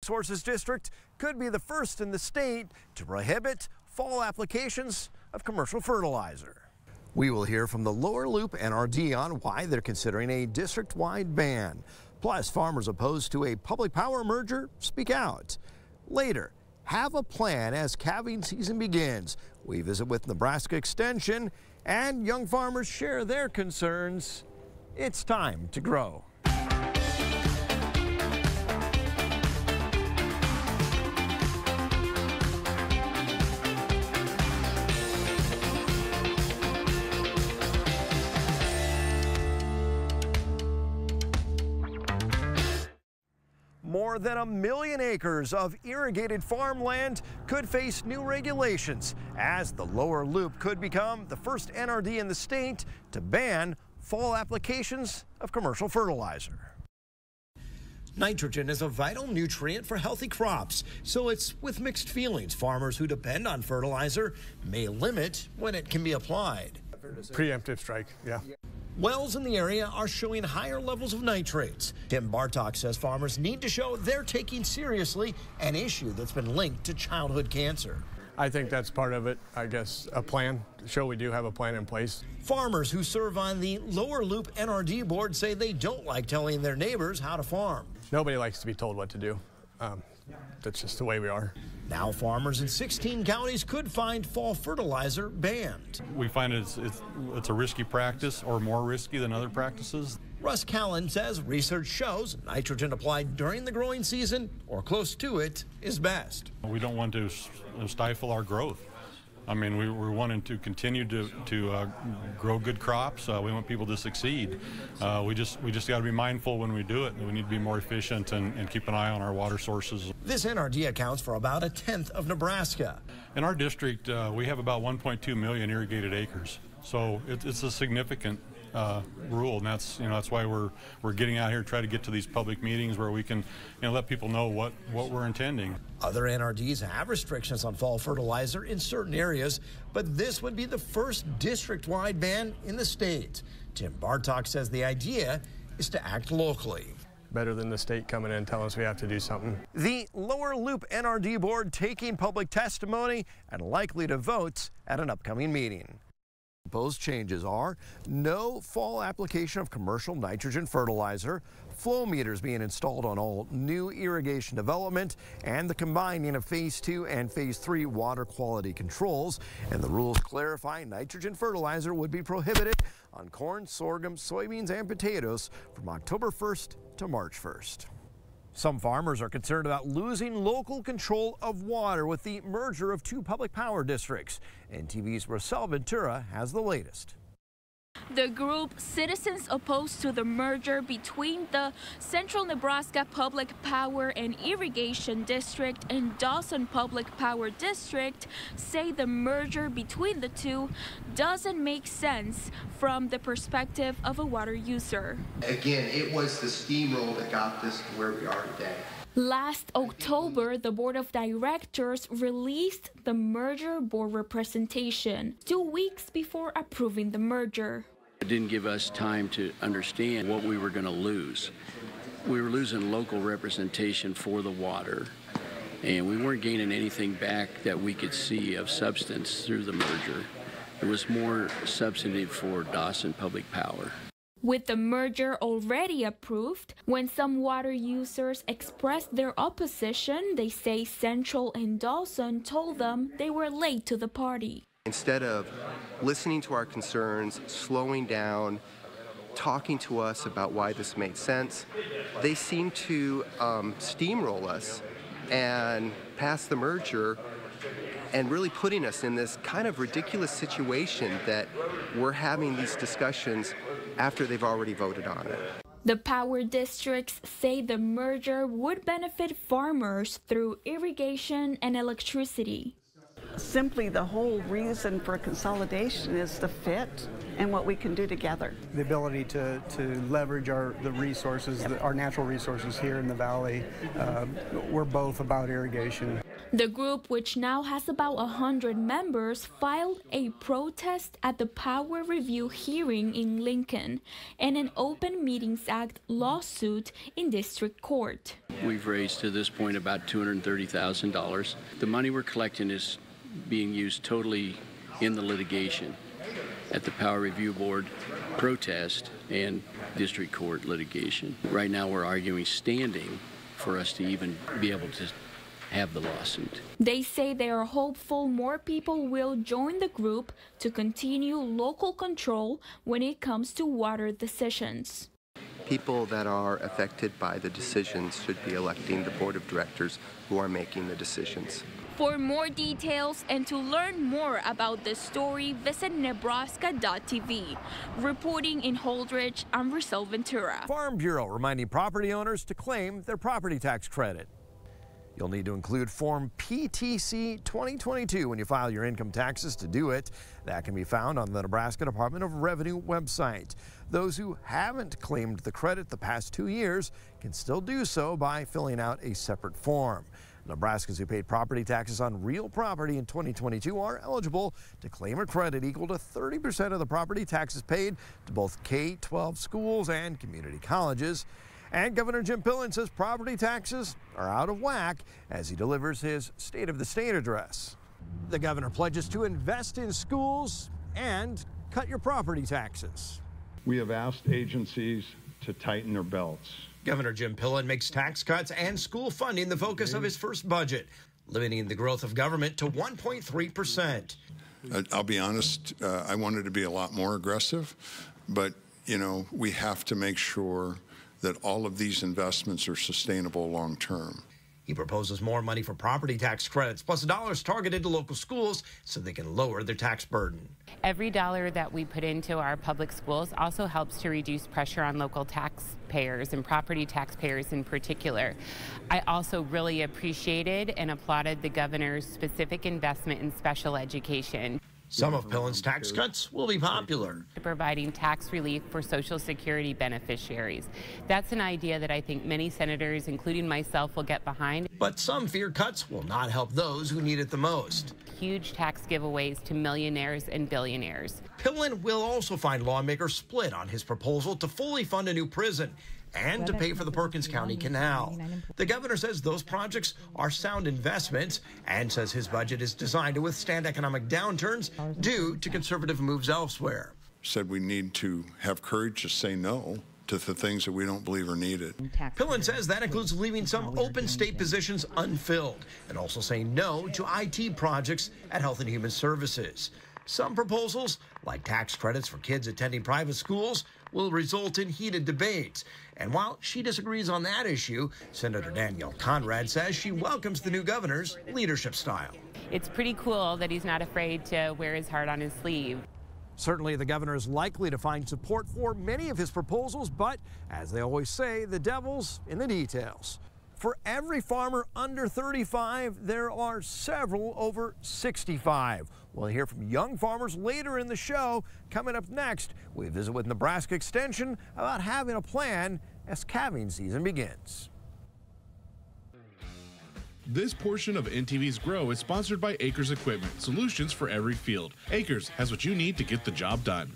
Resources District could be the first in the state to prohibit fall applications of commercial fertilizer. We will hear from the Lower Loup NRD on why they're considering a district-wide ban. Plus, farmers opposed to a public power merger speak out. Later, have a plan as calving season begins. We visit with Nebraska Extension, and young farmers share their concerns. It's time to grow. More than 1 million acres of irrigated farmland could face new regulations as the Lower Loup could become the first NRD in the state to ban fall applications of commercial fertilizer. Nitrogen is a vital nutrient for healthy crops, so it's with mixed feelings. Farmers who depend on fertilizer may limit when it can be applied. Preemptive strike, yeah. Wells in the area are showing higher levels of nitrates. Tim Bartok says farmers need to show they're taking seriously an issue that's been linked to childhood cancer. I think that's part of it, I guess, a plan to show we do have a plan in place. Farmers who serve on the Lower Loup NRD board say they don't like telling their neighbors how to farm. Nobody likes to be told what to do. That's just the way we are. Now farmers in 16 counties could find fall fertilizer banned. We find it's a risky practice, or more risky than other practices. Russ Callan says research shows nitrogen applied during the growing season or close to it is best. We don't want to stifle our growth. I mean, we're wanting to continue to grow good crops. We want people to succeed. We just got to be mindful when we do it. We need to be more efficient and keep an eye on our water sources. This NRD accounts for about 1/10 of Nebraska. In our district, we have about 1.2 million irrigated acres. So it's a significant rule, and that's why we're getting out here to try to get to these public meetings where we can let people know what we're intending. Other NRDs have restrictions on fall fertilizer in certain areas, but this would be the first district-wide ban in the state. Tim Bartok says the idea is to act locally. Better than the state coming in and telling us we have to do something. The Lower Loup NRD board taking public testimony and likely to vote at an upcoming meeting. Proposed changes are no fall application of commercial nitrogen fertilizer, flow meters being installed on all new irrigation development, and the combining of Phase 2 and Phase 3 water quality controls. And the rules clarify nitrogen fertilizer would be prohibited on corn, sorghum, soybeans, and potatoes from October 1st to March 1st. Some farmers are concerned about losing local control of water with the merger of two public power districts. NTV's Rosel Ventura has the latest. The group Citizens Opposed to the Merger between the Central Nebraska Public Power and Irrigation District and Dawson Public Power District say the merger between the two doesn't make sense from the perspective of a water user. Again, it was the steamroll that got this to where we are today. Last October, the Board of Directors released the merger board representation 2 weeks before approving the merger. It didn't give us time to understand what we were going to lose. We were losing local representation for the water, and we weren't gaining anything back that we could see of substance through the merger. It was more substantive for Dawson Public Power. With the merger already approved, when some water users expressed their opposition, they say Central and Dawson told them they were late to the party. Instead of listening to our concerns, slowing down, talking to us about why this made sense, they seem to steamroll us and pass the merger and really putting us in this kind of ridiculous situation that we're having these discussions after they've already voted on it. The power districts say the merger would benefit farmers through irrigation and electricity. Simply the whole reason for consolidation is the fit and what we can do together. The ability to leverage the resources, our natural resources here in the valley. We're both about irrigation. The group, which now has about 100 members, filed a protest at the Power Review hearing in Lincoln and an Open Meetings Act lawsuit in district court. We've raised to this point about $230,000. The money we're collecting is being used totally in the litigation at the Power Review Board protest and district court litigation. Right now we're arguing standing for us to even be able to have the lawsuit. They say they are hopeful more people will join the group to continue local control when it comes to water decisions. People that are affected by the decisions should be electing the board of directors who are making the decisions. For more details and to learn more about this story, visit Nebraska.tv. Reporting in Holdridge, I'm Rochelle Ventura. Farm Bureau reminding property owners to claim their property tax credit. You'll need to include Form PTC 2022 when you file your income taxes. To do it, that can be found on the Nebraska Department of Revenue website. Those who haven't claimed the credit the past 2 years can still do so by filling out a separate form. Nebraskans who paid property taxes on real property in 2022 are eligible to claim a credit equal to 30% of the property taxes paid to both K-12 schools and community colleges. And Governor Jim Pillen says property taxes are out of whack as he delivers his State of the State address. The governor pledges to invest in schools and cut your property taxes. We have asked agencies to tighten their belts. Governor Jim Pillen makes tax cuts and school funding the focus of his first budget, limiting the growth of government to 1.3%. I'll be honest, I wanted to be a lot more aggressive, but, we have to make sure that all of these investments are sustainable long term. He proposes more money for property tax credits, plus dollars targeted to local schools so they can lower their tax burden. Every dollar that we put into our public schools also helps to reduce pressure on local taxpayers and property taxpayers in particular. I also really appreciated and applauded the governor's specific investment in special education. Some of Pillen's tax cuts will be popular. Providing tax relief for Social Security beneficiaries. That's an idea that I think many senators, including myself, will get behind. But some fear cuts will not help those who need it the most. Huge tax giveaways to millionaires and billionaires. Pillen will also find lawmakers split on his proposal to fully fund a new prison and to pay for the Perkins County Canal. The governor says those projects are sound investments and says his budget is designed to withstand economic downturns due to conservative moves elsewhere. Said we need to have courage to say no to the things that we don't believe are needed. Pillen says that includes leaving some open state positions unfilled and also saying no to IT projects at Health and Human Services. Some proposals, like tax credits for kids attending private schools, will result in heated debates. And while she disagrees on that issue, Senator Danielle Conrad says she welcomes the new governor's leadership style. It's pretty cool that he's not afraid to wear his heart on his sleeve. Certainly, the governor is likely to find support for many of his proposals, but as they always say, the devil's in the details. For every farmer under 35, there are several over 65. We'll hear from young farmers later in the show. Coming up next, we visit with Nebraska Extension about having a plan as calving season begins. This portion of NTV's Grow is sponsored by Acres Equipment, solutions for every field. Acres has what you need to get the job done.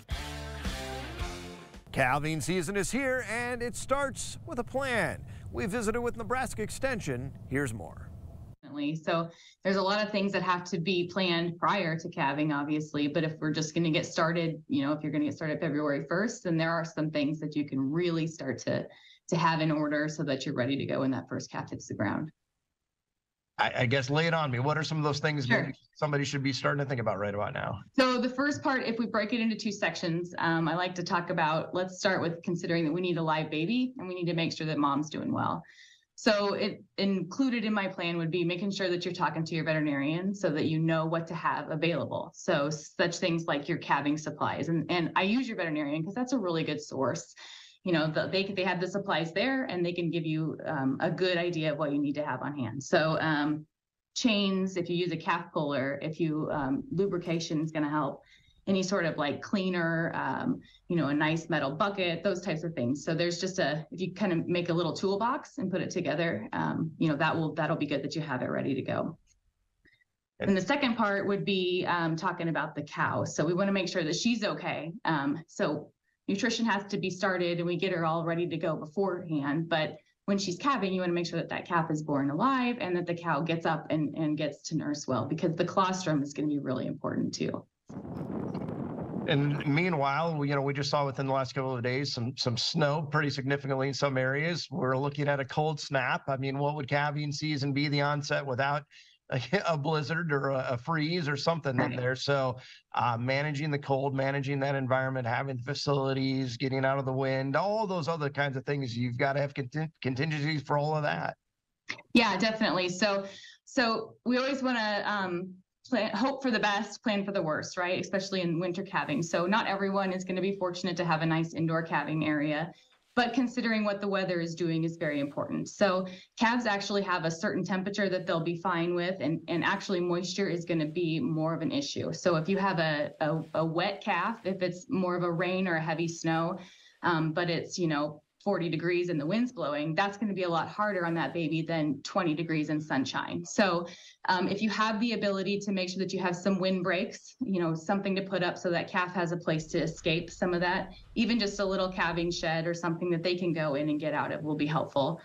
Calving season is here, and it starts with a plan. We visited with Nebraska Extension. Here's more. So there's a lot of things that have to be planned prior to calving, obviously. But if we're just going to get started, if you're going to get started February 1st, then there are some things that you can really start to have in order so that you're ready to go when that first calf hits the ground. I guess lay it on me. What are some of those things Sure. maybe somebody should be starting to think about right about now? So the first part, if we break it into two sections, I like to talk about, let's start with considering that we need a live baby and we need to make sure that mom's doing well. So it included in my plan would be making sure that you're talking to your veterinarian so that you know what to have available. So such things like your calving supplies. And I use your veterinarian because that's a really good source. They have the supplies there and they can give you a good idea of what you need to have on hand. So chains, if you use a calf puller, if you lubrication is going to help, any sort of like cleaner, you know, a nice metal bucket, those types of things. So there's just if you kind of make a little toolbox and put it together, you know, that'll be good that you have it ready to go. And the second part would be talking about the cow. So we want to make sure that she's okay. So nutrition has to be started and we get her all ready to go beforehand. But when she's calving, you want to make sure that that calf is born alive and that the cow gets up and gets to nurse well, because the colostrum is going to be really important too. And meanwhile, we just saw within the last couple of days some snow pretty significantly in some areas. We're looking at a cold snap. I mean, what would calving season be the onset without a blizzard or a freeze or something in there? So managing the cold, managing that environment, having facilities, getting out of the wind, all those other kinds of things, you've got to have contingencies for all of that. Yeah, definitely. So we always want to hope for the best, plan for the worst, right? Especially in winter calving. So not everyone is going to be fortunate to have a nice indoor calving area, but considering what the weather is doing is very important. So calves actually have a certain temperature that they'll be fine with, and actually moisture is going to be more of an issue. So if you have a wet calf, if it's more of a rain or a heavy snow, but it's, 40 degrees and the wind's blowing, that's going to be a lot harder on that baby than 20 degrees in sunshine. So if you have the ability to make sure that you have some wind breaks, something to put up so that calf has a place to escape some of that, even just a little calving shed or something that they can go in and get out of will be helpful.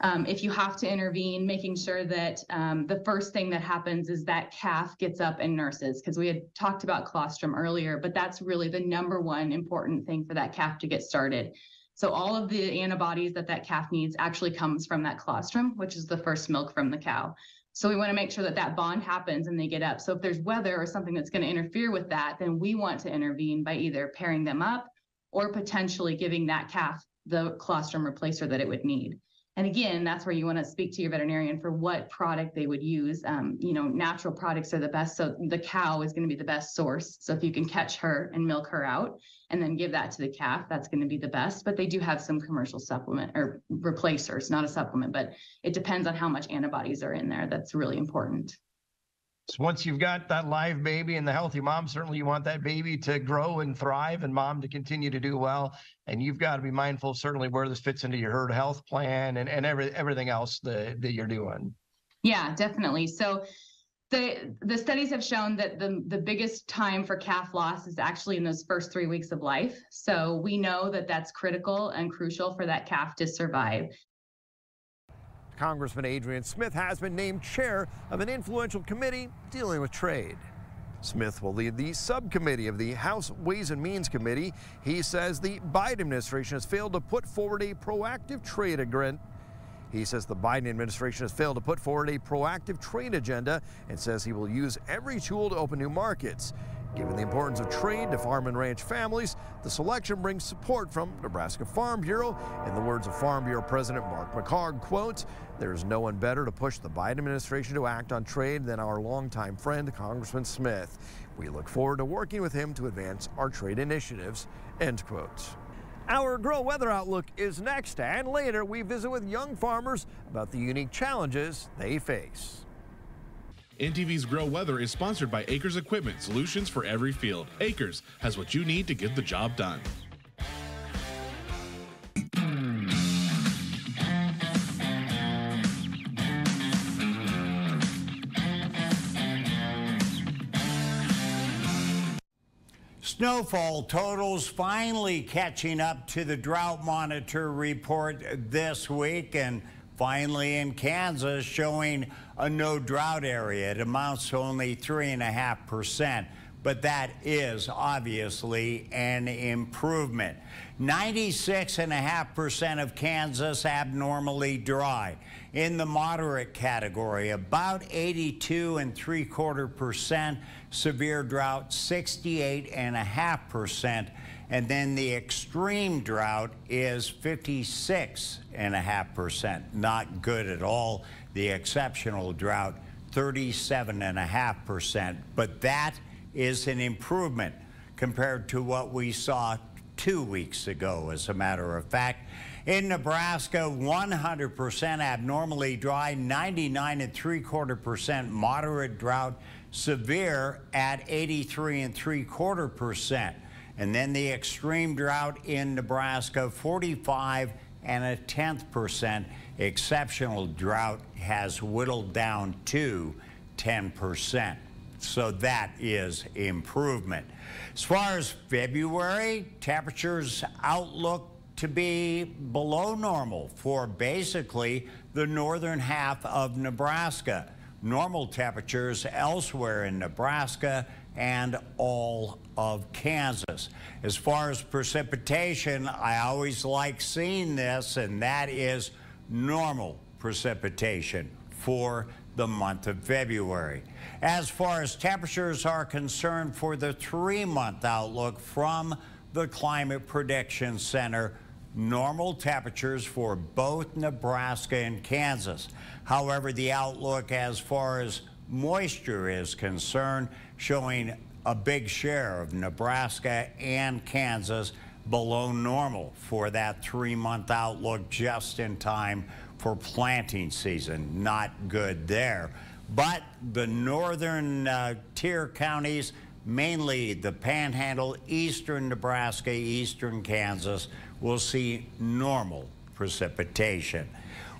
If you have to intervene, making sure that the first thing that happens is that calf gets up and nurses, because we had talked about colostrum earlier, but that's really the number one important thing for that calf to get started. So all of the antibodies that calf needs actually comes from that colostrum, which is the first milk from the cow. So we want to make sure that that bond happens and they get up. So if there's weather or something that's going to interfere with that, then we want to intervene by either pairing them up or potentially giving that calf the colostrum replacer that it would need. And again, that's where you want to speak to your veterinarian for what product they would use. Natural products are the best. So the cow is going to be the best source. So if you can catch her and milk her out and then give that to the calf, that's going to be the best. But they do have some commercial supplement or replacers, not a supplement, but it depends on how much antibodies are in there. That's really important. So once you've got that live baby and the healthy mom, certainly you want that baby to grow and thrive and mom to continue to do well. And you've got to be mindful certainly where this fits into your herd health plan and everything else that you're doing. Yeah, definitely. So the studies have shown that the biggest time for calf loss is actually in those first 3 weeks of life. So we know that that's critical and crucial for that calf to survive. Congressman Adrian Smith has been named chair of an influential committee dealing with trade. Smith will lead the subcommittee of the House Ways and Means Committee. He says the Biden administration has failed to put forward a proactive trade agreement. He says the Biden administration has failed to put forward a proactive trade agenda and says he will use every tool to open new markets. Given the importance of trade to farm and ranch families, the selection brings support from Nebraska Farm Bureau. In the words of Farm Bureau President Mark McHarg, quote, "There is no one better to push the Biden administration to act on trade than our longtime friend, Congressman Smith. We look forward to working with him to advance our trade initiatives," end quote. Our Grow Weather Outlook is next, and later we visit with young farmers about the unique challenges they face. NTV's Grow Weather is sponsored by Acres Equipment, solutions for every field. Acres has what you need to get the job done. Snowfall totals finally catching up to the drought monitor report this week, and finally in Kansas showing a no drought area. It amounts to only 3.5%, but that is obviously an improvement. 96.5% of Kansas abnormally dry. In the moderate category, about 82.75%. Severe drought, 68.5%. And then the extreme drought is 56.5%. Not good at all. The exceptional drought, 37.5%. But that is an improvement compared to what we saw 2 weeks ago, as a matter of fact. In Nebraska, 100% abnormally dry, 99.75% moderate drought, severe at 83.75%. And then the extreme drought in Nebraska, 45.1%. Exceptional drought has whittled down to 10%. So that is improvement. As far as February, temperatures outlook to be below normal for basically the northern half of Nebraska. Normal temperatures elsewhere in Nebraska and all of Kansas. As far as precipitation, I always like seeing this, and that is normal precipitation for the month of February. As far as temperatures are concerned for the 3-month outlook from the Climate Prediction Center, normal temperatures for both Nebraska and Kansas. However, the outlook as far as moisture is concerned, showing a big share of Nebraska and Kansas below normal for that 3-month outlook, just in time for planting season. Not good there. But the northern tier counties, mainly the Panhandle, eastern Nebraska, eastern Kansas, will see normal precipitation.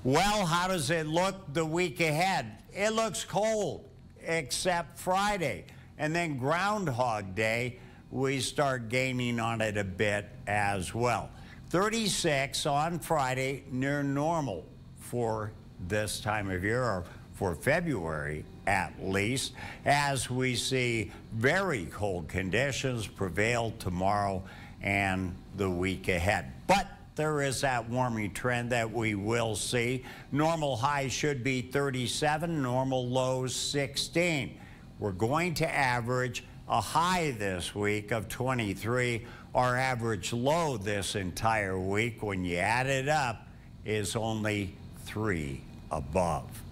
Well, how does it look the week ahead? It looks cold, except Friday. And then Groundhog Day, we start gaining on it a bit as well. 36 on Friday, near normal for this time of year, or for February at least, as we see very cold conditions prevail tomorrow and the week ahead. But there is that warming trend that we will see. Normal high should be 37, normal lows 16. We're going to average a high this week of 23. Our average low this entire week, when you add it up, is only 3 above.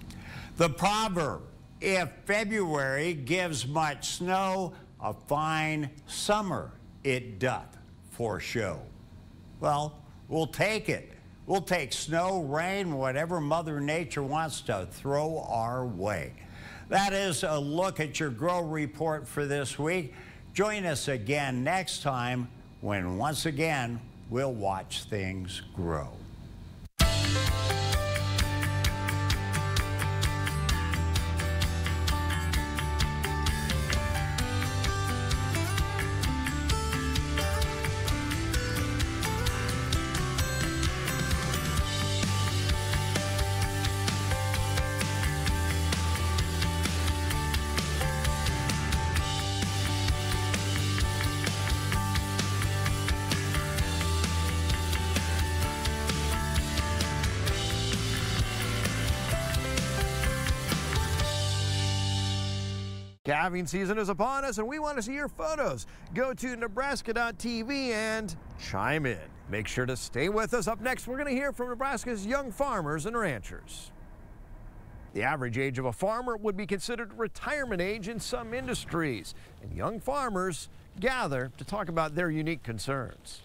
The proverb, if February gives much snow, a fine summer it doth for show. Well, we'll take it. We'll take snow, rain, whatever Mother Nature wants to throw our way. That is a look at your Grow Report for this week. Join us again next time when once again we'll watch things grow. Calving season is upon us, and we want to see your photos. Go to Nebraska.tv and chime in. Make sure to stay with us. Up next, we're going to hear from Nebraska's young farmers and ranchers. The average age of a farmer would be considered retirement age in some industries, and young farmers gather to talk about their unique concerns.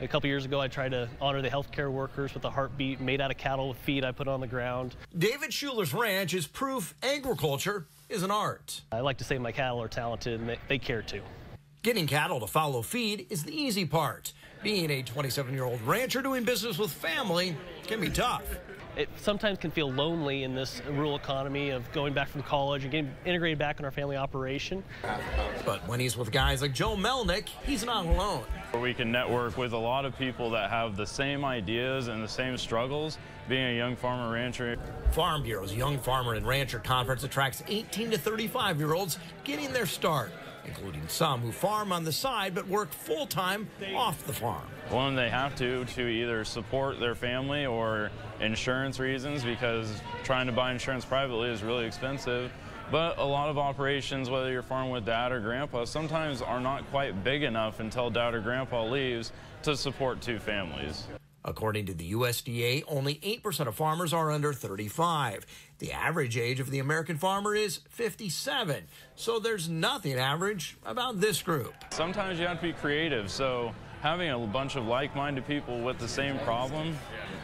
A couple years ago, I tried to honor the healthcare workers with a heartbeat made out of cattle with feed I put on the ground. David Schuler's ranch is proof agriculture is an art. I like to say my cattle are talented, and they care too. Getting cattle to follow feed is the easy part. Being a 27-year-old rancher doing business with family can be tough. It sometimes can feel lonely in this rural economy of going back from college and getting integrated back in our family operation. But when he's with guys like Joe Melnick, he's not alone. We can network with a lot of people that have the same ideas and the same struggles, being a young farmer rancher. Farm Bureau's Young Farmer and Rancher Conference attracts 18 to 35-year-olds getting their start, including some who farm on the side but work full-time off the farm. One, they have to either support their family or insurance reasons, because trying to buy insurance privately is really expensive. But a lot of operations, whether you're farming with dad or grandpa, sometimes are not quite big enough until dad or grandpa leaves to support 2 families. According to the USDA, only 8% of farmers are under 35. The average age of the American farmer is 57. So there's nothing average about this group. Sometimes you have to be creative. So Having a bunch of like-minded people with the same problem,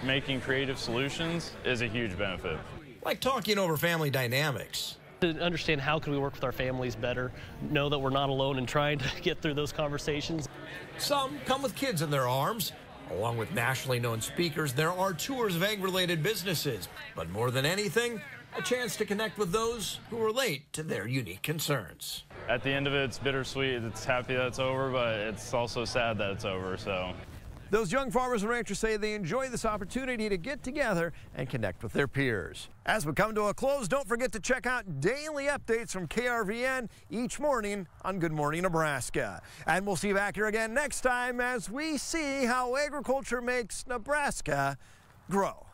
making creative solutions, is a huge benefit. Like talking over family dynamics. To understand how can we work with our families better, know that we're not alone in trying to get through those conversations. Some come with kids in their arms. Along with nationally known speakers, there are tours of egg-related businesses. But more than anything, a chance to connect with those who relate to their unique concerns. At the end of it, it's bittersweet. It's happy that it's over, but it's also sad that it's over, so. Those young farmers and ranchers say they enjoy this opportunity to get together and connect with their peers. As we come to a close, don't forget to check out daily updates from KRVN each morning on Good Morning Nebraska. And we'll see you back here again next time as we see how agriculture makes Nebraska grow.